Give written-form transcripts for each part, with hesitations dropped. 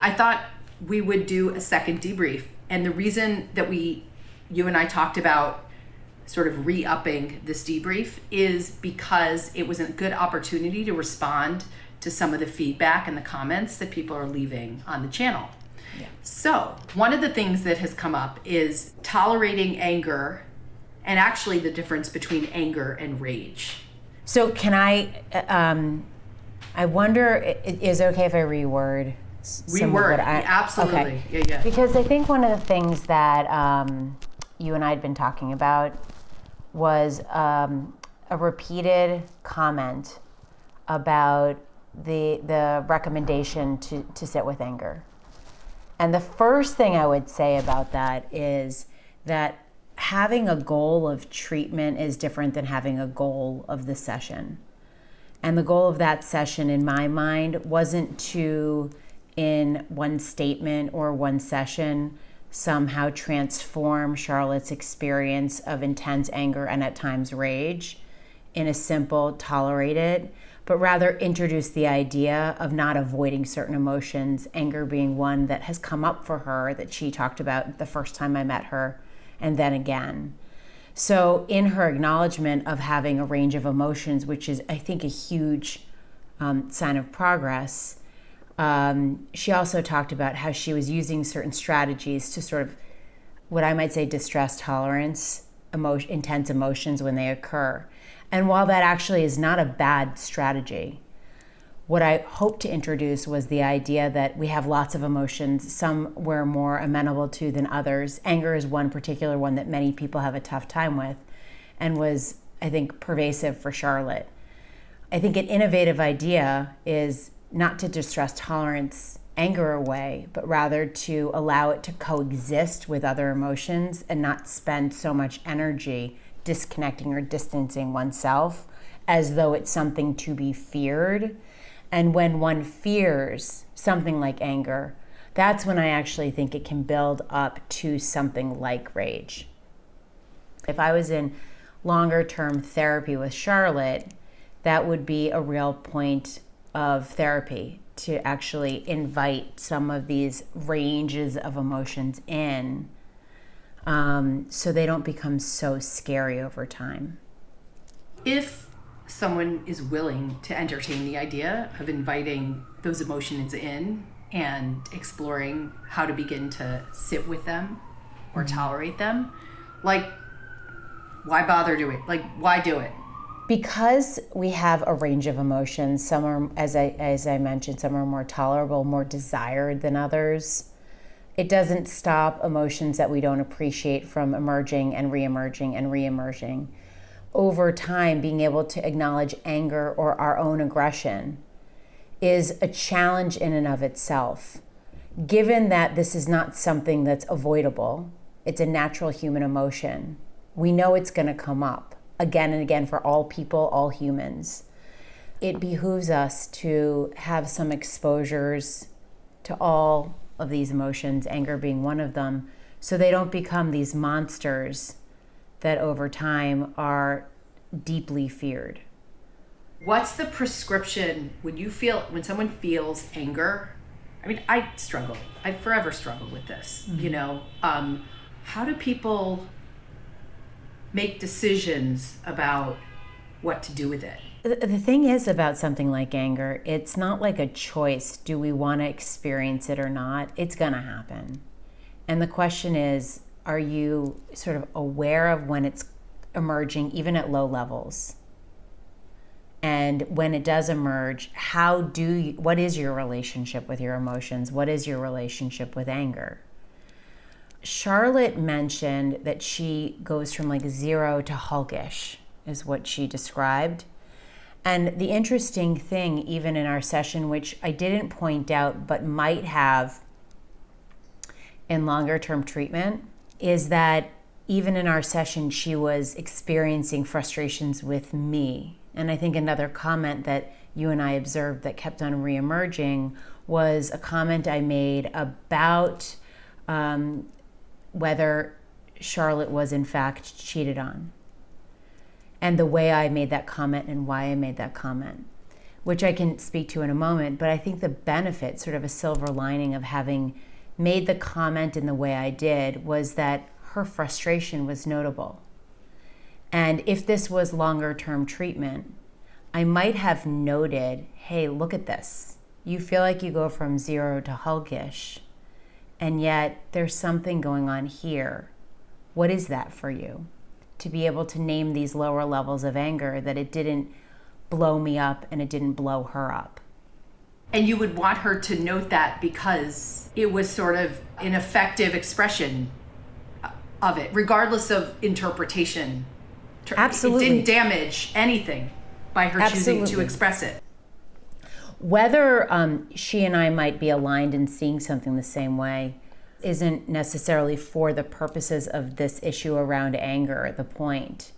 I thought we would do a second debrief. And the reason that you and I talked about sort of re-upping this debrief is because it was a good opportunity to respond to some of the feedback and the comments that people are leaving on the channel. Yeah. So one of the things that has come up is tolerating anger, and actually the difference between anger and rage. So can I wonder, is it okay if I reword some of what absolutely. Okay. Yeah. Because I think one of the things that you and I had been talking about was a repeated comment about the recommendation to sit with anger. And the first thing I would say about that is that having a goal of treatment is different than having a goal of the session. And the goal of that session, in my mind, wasn't to, in one statement or one session, somehow transform Charlotte's experience of intense anger and at times rage in a simple tolerate it, but rather introduce the idea of not avoiding certain emotions, anger being one that has come up for her that she talked about the first time I met her, and then again. So in her acknowledgement of having a range of emotions, which is, I think, a huge sign of progress, she also talked about how she was using certain strategies to sort of, what I might say, distress tolerance, intense emotions when they occur. And while that actually is not a bad strategy, what I hoped to introduce was the idea that we have lots of emotions, some we're more amenable to than others. Anger is one particular one that many people have a tough time with and was, I think, pervasive for Charlotte. I think an innovative idea is not to distress tolerance anger away, but rather to allow it to coexist with other emotions and not spend so much energy disconnecting or distancing oneself as though it's something to be feared. And when one fears something like anger, that's when I actually think it can build up to something like rage. If I was in longer term therapy with Charlotte, that would be a real point of therapy, to actually invite some of these ranges of emotions in, so they don't become so scary over time. If someone is willing to entertain the idea of inviting those emotions in and exploring how to begin to sit with them or tolerate them, like, why bother doing it? Like, why do it? Because we have a range of emotions, some are, as I mentioned, some are more tolerable, more desired than others. It doesn't stop emotions that we don't appreciate from emerging and reemerging and reemerging. Over time, being able to acknowledge anger or our own aggression is a challenge in and of itself. Given that this is not something that's avoidable, it's a natural human emotion. We know it's going to come up again and again for all people, all humans. It behooves us to have some exposures to all of these emotions, anger being one of them, so they don't become these monsters that over time are deeply feared. What's the prescription when someone feels anger? I mean, I forever struggle with this, how do people make decisions about what to do with it? The thing is about something like anger, it's not like a choice. Do we want to experience it or not? It's going to happen. And the question is, are you sort of aware of when it's emerging, even at low levels? And when it does emerge, what is your relationship with your emotions? What is your relationship with anger? Charlotte mentioned that she goes from like 0 to hulkish, is what she described. And the interesting thing, even in our session, which I didn't point out but might have in longer term treatment, is that even in our session, she was experiencing frustrations with me. And I think another comment that you and I observed that kept on reemerging was a comment I made about whether Charlotte was in fact cheated on, and the way I made that comment and why I made that comment. which I can speak to in a moment, but I think the benefit, sort of a silver lining of having made the comment in the way I did, was that her frustration was notable. And if this was longer term treatment, I might have noted, hey, look at this. You feel like you go from 0 to Hulkish, and yet there's something going on here. What is that for you? To be able to name these lower levels of anger, that it didn't blow me up and it didn't blow her up. And you would want her to note that because it was sort of an effective expression of it, regardless of interpretation. Absolutely. It didn't damage anything by her choosing to express it. Whether she and I might be aligned in seeing something the same way isn't necessarily for the purposes of this issue around anger the point.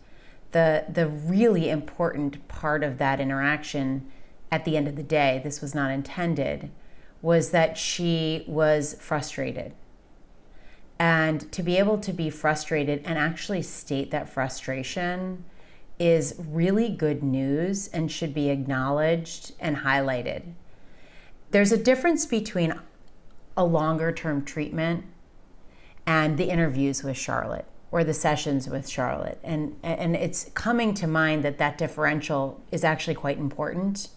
The really important part of that interaction at the end of the day, this was not intended, was that she was frustrated. And to be able to be frustrated and actually state that frustration is really good news and should be acknowledged and highlighted. There's a difference between a longer term treatment and the interviews with Charlotte or the sessions with Charlotte. And it's coming to mind that differential is actually quite important.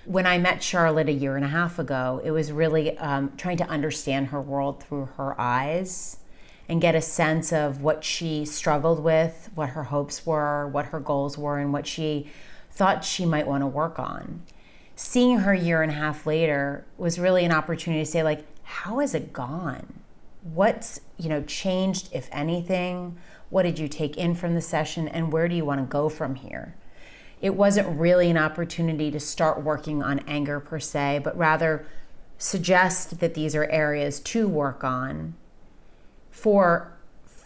When I met Charlotte a year and a half ago, it was really trying to understand her world through her eyes and get a sense of what she struggled with, what her hopes were, what her goals were, and what she thought she might want to work on. Seeing her a year and a half later was really an opportunity to say, like, how has it gone? What's, changed, if anything? What did you take in from the session, and where do you want to go from here? It wasn't really an opportunity to start working on anger per se, but rather suggest that these are areas to work on for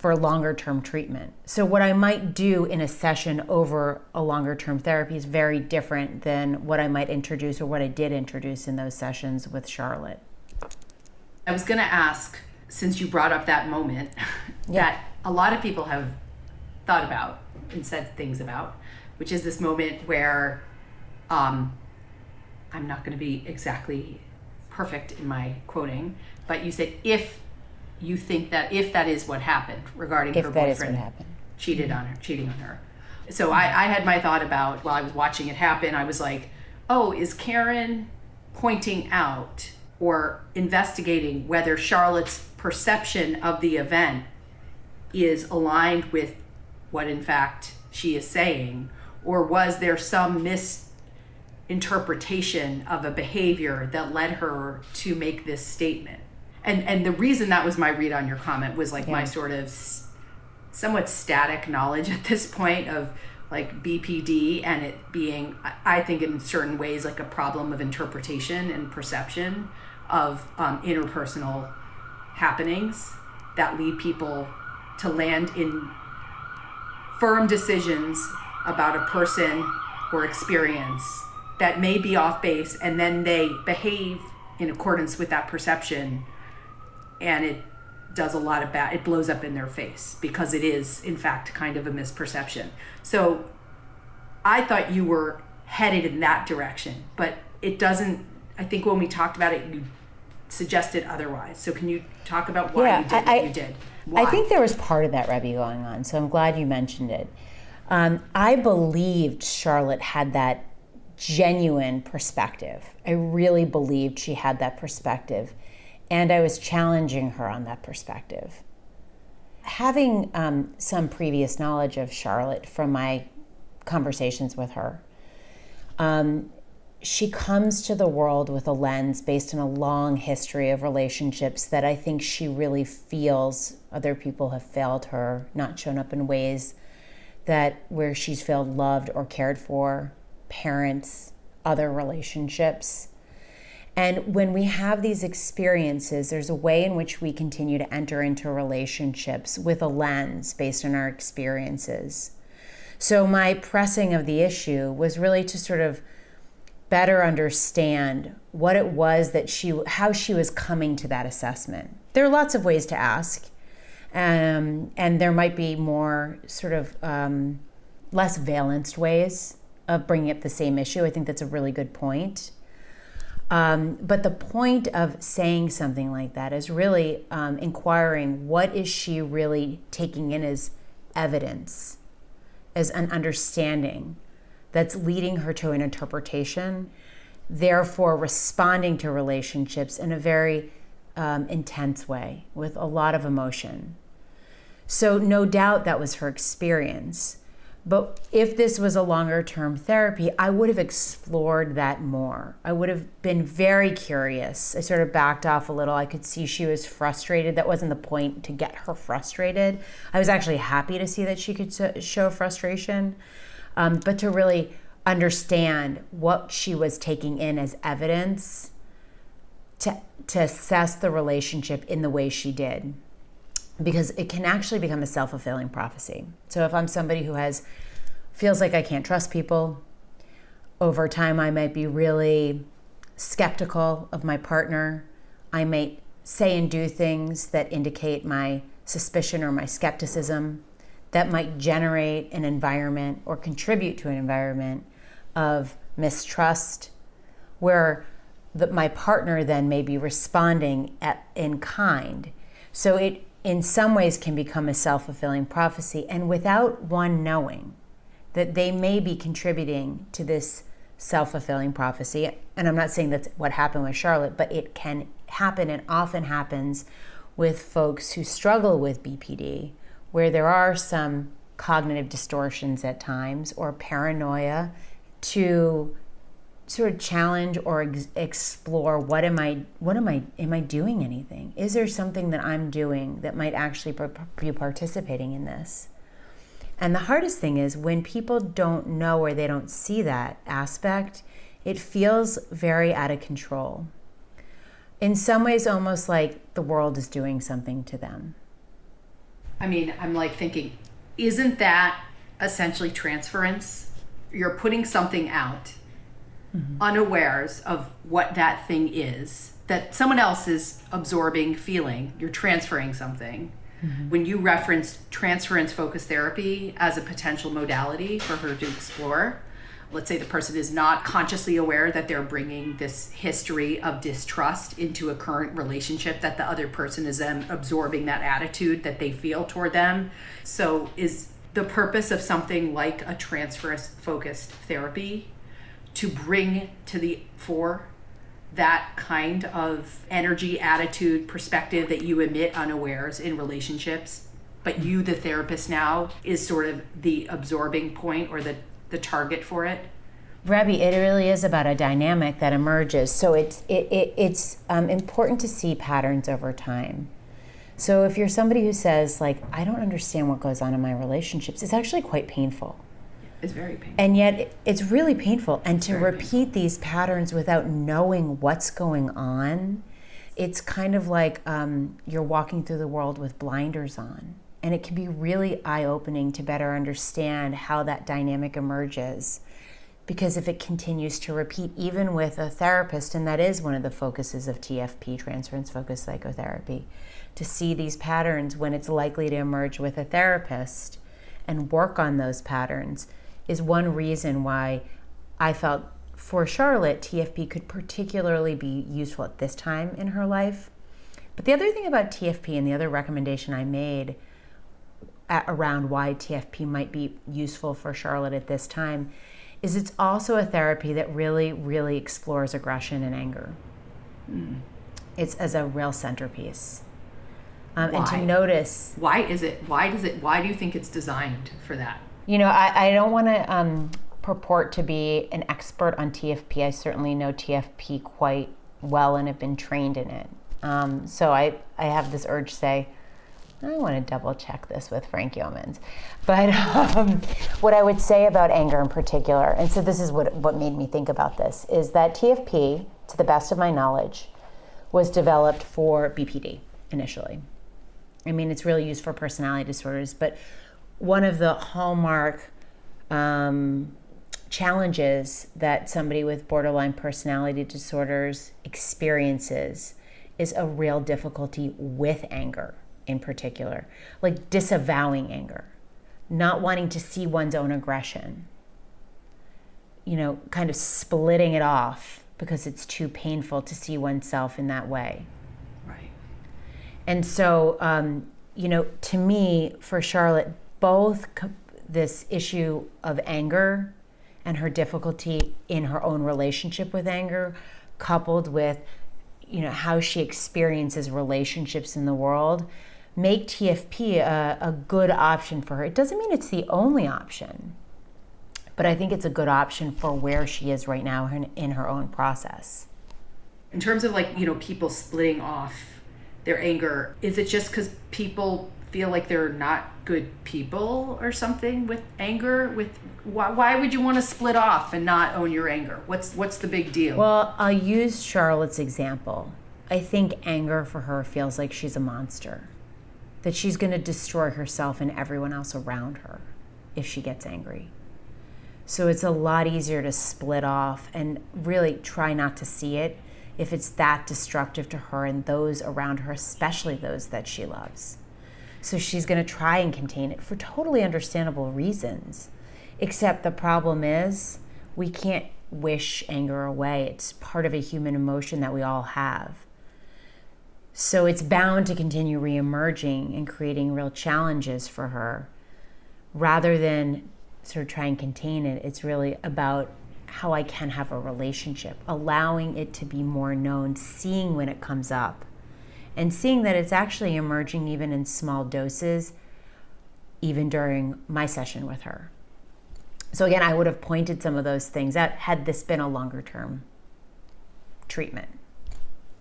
longer term treatment. So what I might do in a session over a longer term therapy is very different than what I might introduce or what I did introduce in those sessions with Charlotte. I was going to ask, since you brought up that moment, that a lot of people have thought about and said things about, which is this moment where I'm not going to be exactly perfect in my quoting, but you said if you think that if that is what happened regarding her boyfriend cheating on her. So I had my thought about, while I was watching it happen, I was like, oh, is Karen pointing out or investigating whether Charlotte's perception of the event is aligned with what in fact she is saying? Or was there some misinterpretation of a behavior that led her to make this statement? And the reason that was my read on your comment was like my sort of somewhat static knowledge at this point of like BPD and it being, I think in certain ways, like a problem of interpretation and perception of interpersonal happenings that lead people to land in firm decisions about a person or experience that may be off base, and then they behave in accordance with that perception, and it does a lot of bad, it blows up in their face because it is in fact kind of a misperception. So I thought you were headed in that direction, but it doesn't, I think when we talked about it, you suggested otherwise. So can you talk about why you did what you did? Why? I think there was part of that, Rebbe, going on, so I'm glad you mentioned it. I believed Charlotte had that genuine perspective. I really believed she had that perspective, and I was challenging her on that perspective. Having some previous knowledge of Charlotte from my conversations with her, she comes to the world with a lens based on a long history of relationships that I think she really feels other people have failed her, not shown up in ways that where she's felt loved or cared for, parents, other relationships. And when we have these experiences, there's a way in which we continue to enter into relationships with a lens based on our experiences. So my pressing of the issue was really to sort of better understand what it was that how she was coming to that assessment. There are lots of ways to ask, and there might be more sort of less valenced ways of bringing up the same issue. I think that's a really good point. But the point of saying something like that is really inquiring, what is she really taking in as evidence, as an understanding that's leading her to an interpretation, therefore responding to relationships in a very intense way with a lot of emotion. So no doubt that was her experience. But if this was a longer term therapy, I would have explored that more. I would have been very curious. I sort of backed off a little. I could see she was frustrated. That wasn't the point, to get her frustrated. I was actually happy to see that she could show frustration, but to really understand what she was taking in as evidence to assess the relationship in the way she did. Because it can actually become a self-fulfilling prophecy. So if I'm somebody who feels like I can't trust people, over time I might be really skeptical of my partner. I might say and do things that indicate my suspicion or my skepticism that might generate an environment or contribute to an environment of mistrust, where my partner then may be responding in kind. So it, in some ways, can become a self-fulfilling prophecy, and without one knowing that they may be contributing to this self-fulfilling prophecy. And I'm not saying that's what happened with Charlotte, but it can happen, and often happens with folks who struggle with BPD, where there are some cognitive distortions at times, or paranoia, to sort of challenge or explore, am I doing anything? Is there something that I'm doing that might actually be participating in this? And the hardest thing is when people don't know, or they don't see that aspect, it feels very out of control. In some ways, almost like the world is doing something to them. I mean, I'm like thinking, isn't that essentially transference? You're putting something out, unawares of what that thing is, that someone else is absorbing, feeling. You're transferring something. When you referenced transference-focused therapy as a potential modality for her to explore, let's say the person is not consciously aware that they're bringing this history of distrust into a current relationship, that the other person is then absorbing that attitude that they feel toward them. So is the purpose of something like a transference-focused therapy to bring to the fore that kind of energy, attitude, perspective that you emit unawares in relationships, but you, the therapist now, is sort of the absorbing point, or the target for it? Rabbi, it really is about a dynamic that emerges. So it's important to see patterns over time. So if you're somebody who says, like, I don't understand what goes on in my relationships, it's actually quite painful. It's very painful. And yet it's really painful. And to repeat these patterns without knowing what's going on, it's kind of like you're walking through the world with blinders on. And it can be really eye-opening to better understand how that dynamic emerges. Because if it continues to repeat, even with a therapist, and that is one of the focuses of TFP, Transference-Focused Psychotherapy, to see these patterns when it's likely to emerge with a therapist and work on those patterns, is one reason why I felt for Charlotte, TFP could particularly be useful at this time in her life. But the other thing about TFP, and the other recommendation I made around why TFP might be useful for Charlotte at this time, is it's also a therapy that really, really explores aggression and anger. It's as a real centerpiece. And to notice... Why do you think it's designed for that? You know, I don't want to purport to be an expert on TFP. I certainly know TFP quite well and have been trained in it. So I have this urge to say, I want to double check this with Frank Yeomans. But what I would say about anger in particular, and so this is what made me think about this, is that TFP, to the best of my knowledge, was developed for BPD initially. I mean, it's really used for personality disorders, but one of the hallmark challenges that somebody with borderline personality disorders experiences is a real difficulty with anger in particular, like disavowing anger, not wanting to see one's own aggression. kind of splitting it off because it's too painful to see oneself in that way. Right. And so, to me, for Charlotte, both this issue of anger and her difficulty in her own relationship with anger, coupled with, how she experiences relationships in the world, make TFP a good option for her. It doesn't mean it's the only option, but I think it's a good option for where she is right now in her own process. In terms of people splitting off their anger, is it just because people feel like they're not good people or something with anger? Why would you want to split off and not own your anger? What's the big deal? Well, I'll use Charlotte's example. I think anger for her feels like she's a monster, that she's going to destroy herself and everyone else around her if she gets angry. So it's a lot easier to split off and really try not to see it if it's that destructive to her and those around her, especially those that she loves. So she's going to try and contain it for totally understandable reasons. Except the problem is we can't wish anger away. It's part of a human emotion that we all have. So it's bound to continue reemerging and creating real challenges for her. Rather than sort of try and contain it, it's really about how I can have a relationship, allowing it to be more known, seeing when it comes up, and seeing that it's actually emerging even in small doses, even during my session with her. So again, I would have pointed some of those things out had this been a longer term treatment.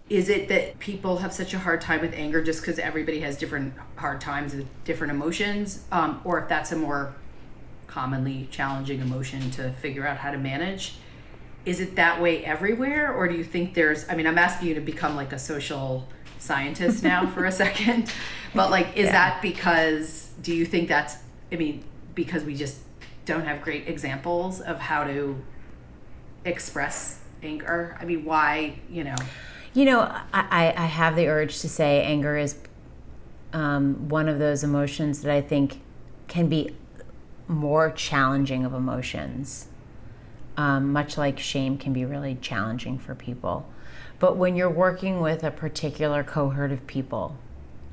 Is it that people have such a hard time with anger just because everybody has different hard times with different emotions? Or if that's a more commonly challenging emotion to figure out how to manage? Is it that way everywhere? Or do you think I'm asking you to become like a social scientist now for a second, but that because, do you think that's, because we just don't have great examples of how to express anger? Why, I have the urge to say anger is one of those emotions that I think can be more challenging of emotions, much like shame can be really challenging for people. But when you're working with a particular cohort of people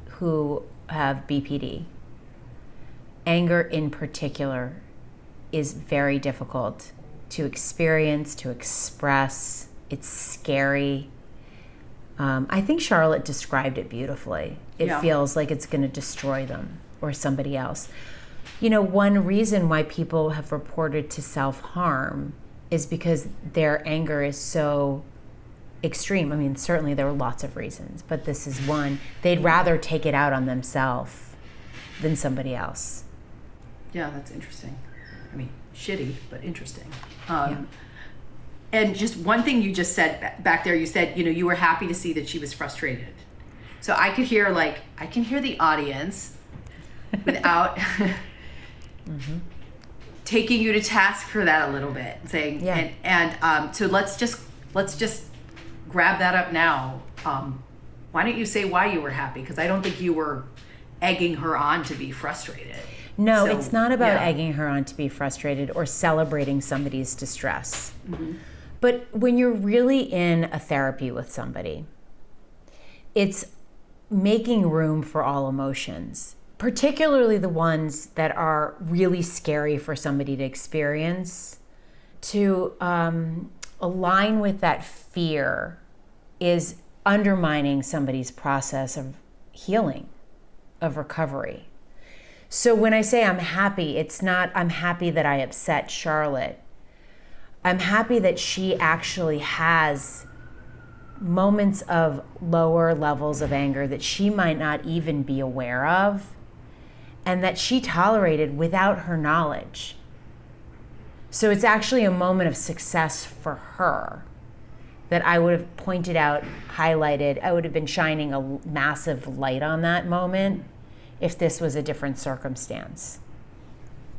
who have BPD, anger in particular is very difficult to experience, to express. It's scary. I think Charlotte described it beautifully. It feels like it's going to destroy them or somebody else. One reason why people have reported to self-harm is because their anger is so extreme. Certainly there were lots of reasons, but this is one. They'd rather take it out on themselves than somebody else. Yeah, that's interesting. Shitty, but interesting. And just one thing you just said back there, you said, you were happy to see that she was frustrated. So I could hear, I can hear the audience without taking you to task for that a little bit, saying, so let's just grab that up now. Why don't you say why you were happy? Because I don't think you were egging her on to be frustrated. No, it's not about egging her on to be frustrated or celebrating somebody's distress. Mm-hmm. But when you're really in a therapy with somebody, it's making room for all emotions, particularly the ones that are really scary for somebody to experience. To align with that fear is undermining somebody's process of healing, of recovery. So when I say I'm happy, it's not I'm happy that I upset Charlotte. I'm happy that she actually has moments of lower levels of anger that she might not even be aware of, and that she tolerated without her knowledge. So it's actually a moment of success for her that I would have pointed out, highlighted. I would have been shining a massive light on that moment if this was a different circumstance.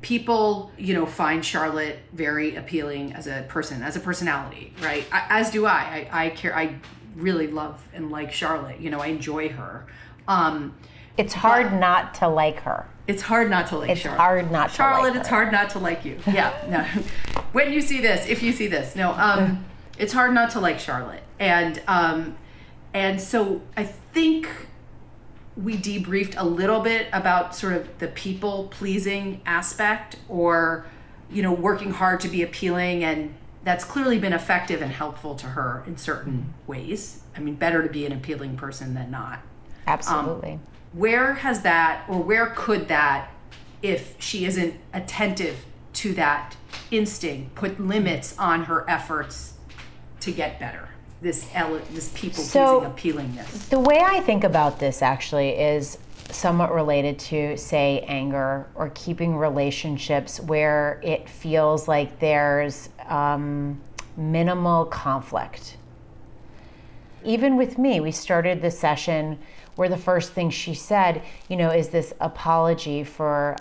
People, find Charlotte very appealing as a person, as a personality, right? As do I. I really love and like Charlotte. I enjoy her. It's hard not to like her. It's hard not to like Charlotte. It's hard not to like her. Charlotte, it's hard not to like you. Yeah, no. when you see this, if you see this. No, it's hard not to like Charlotte. And so I think we debriefed a little bit about sort of the people pleasing aspect, or, working hard to be appealing, and that's clearly been effective and helpful to her in certain ways. I mean, better to be an appealing person than not. Absolutely. Where has that, or where could that, if she isn't attentive to that instinct, put limits on her efforts to get better? This people-pleasing appealingness. The way I think about this actually is somewhat related to, say, anger or keeping relationships where it feels like there's minimal conflict. Even with me, we started the session where the first thing she said, is this apology for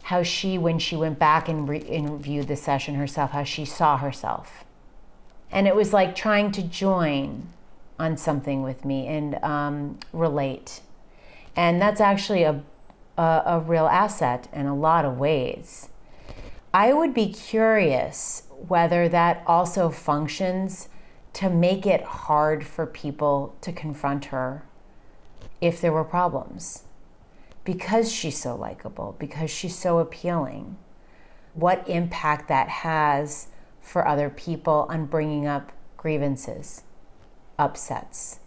how she, when she went back and reviewed the session herself, how she saw herself. And it was like trying to join on something with me and relate. And that's actually a real asset in a lot of ways. I would be curious whether that also functions to make it hard for people to confront her if there were problems. Because she's so likable, because she's so appealing, what impact that has for other people on bringing up grievances, upsets.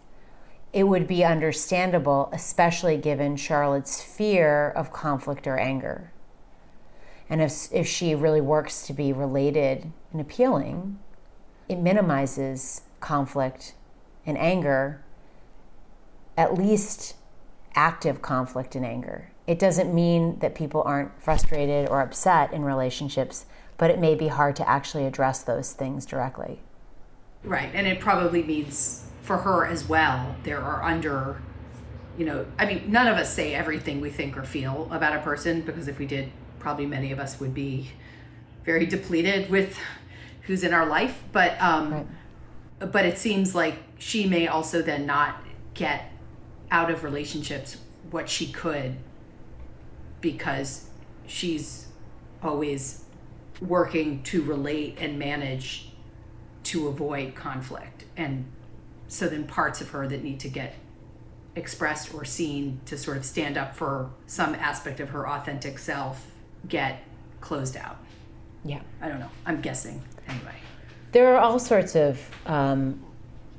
It would be understandable, especially given Charlotte's fear of conflict or anger. And if she really works to be related and appealing, it minimizes conflict and anger, at least active conflict and anger. It doesn't mean that people aren't frustrated or upset in relationships, but it may be hard to actually address those things directly. Right, and it probably means for her as well, there are none of us say everything we think or feel about a person, because if we did, probably many of us would be very depleted with who's in our life. But Right. But it seems like she may also then not get out of relationships what she could, because she's always working to relate and manage to avoid conflict. And so then parts of her that need to get expressed or seen to sort of stand up for some aspect of her authentic self get closed out. Yeah. I don't know. I'm guessing anyway. There are all sorts of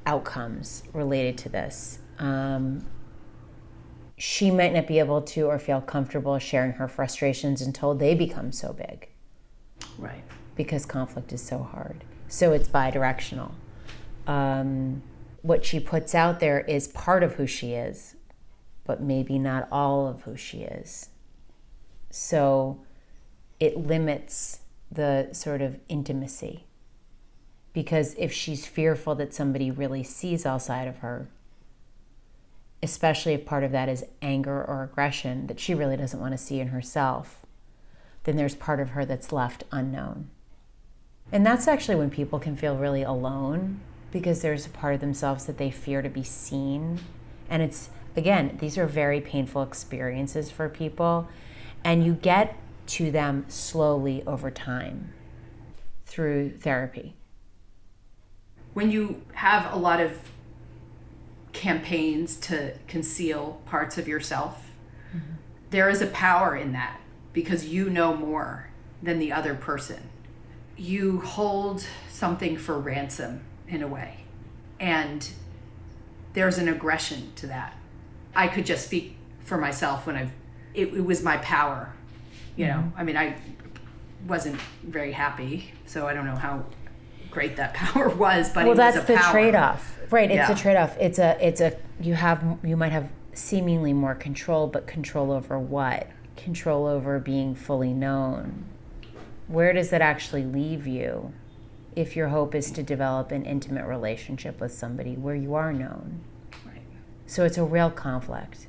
outcomes related to this. She might not be able to or feel comfortable sharing her frustrations until they become so big. Right. Because conflict is so hard. So it's bi-directional. What she puts out there is part of who she is, but maybe not all of who she is. So it limits the sort of intimacy. Because if she's fearful that somebody really sees outside of her, especially if part of that is anger or aggression that she really doesn't want to see in herself, then there's part of her that's left unknown. And that's actually when people can feel really alone, because there's a part of themselves that they fear to be seen. And it's, again, these are very painful experiences for people, and you get to them slowly over time through therapy. When you have a lot of campaigns to conceal parts of yourself, mm-hmm. there is a power in that, because you know more than the other person. You hold something for ransom in a way, and there's an aggression to that. I could just speak for myself when it was my power, know. I mean, I wasn't very happy, so I don't know how great that power was, but it was a power. Well, that's the trade-off, right? It's Yeah. a trade-off. You might have seemingly more control, but control over what? Control over being fully known. Where does that actually leave you if your hope is to develop an intimate relationship with somebody where you are known? Right. So it's a real conflict.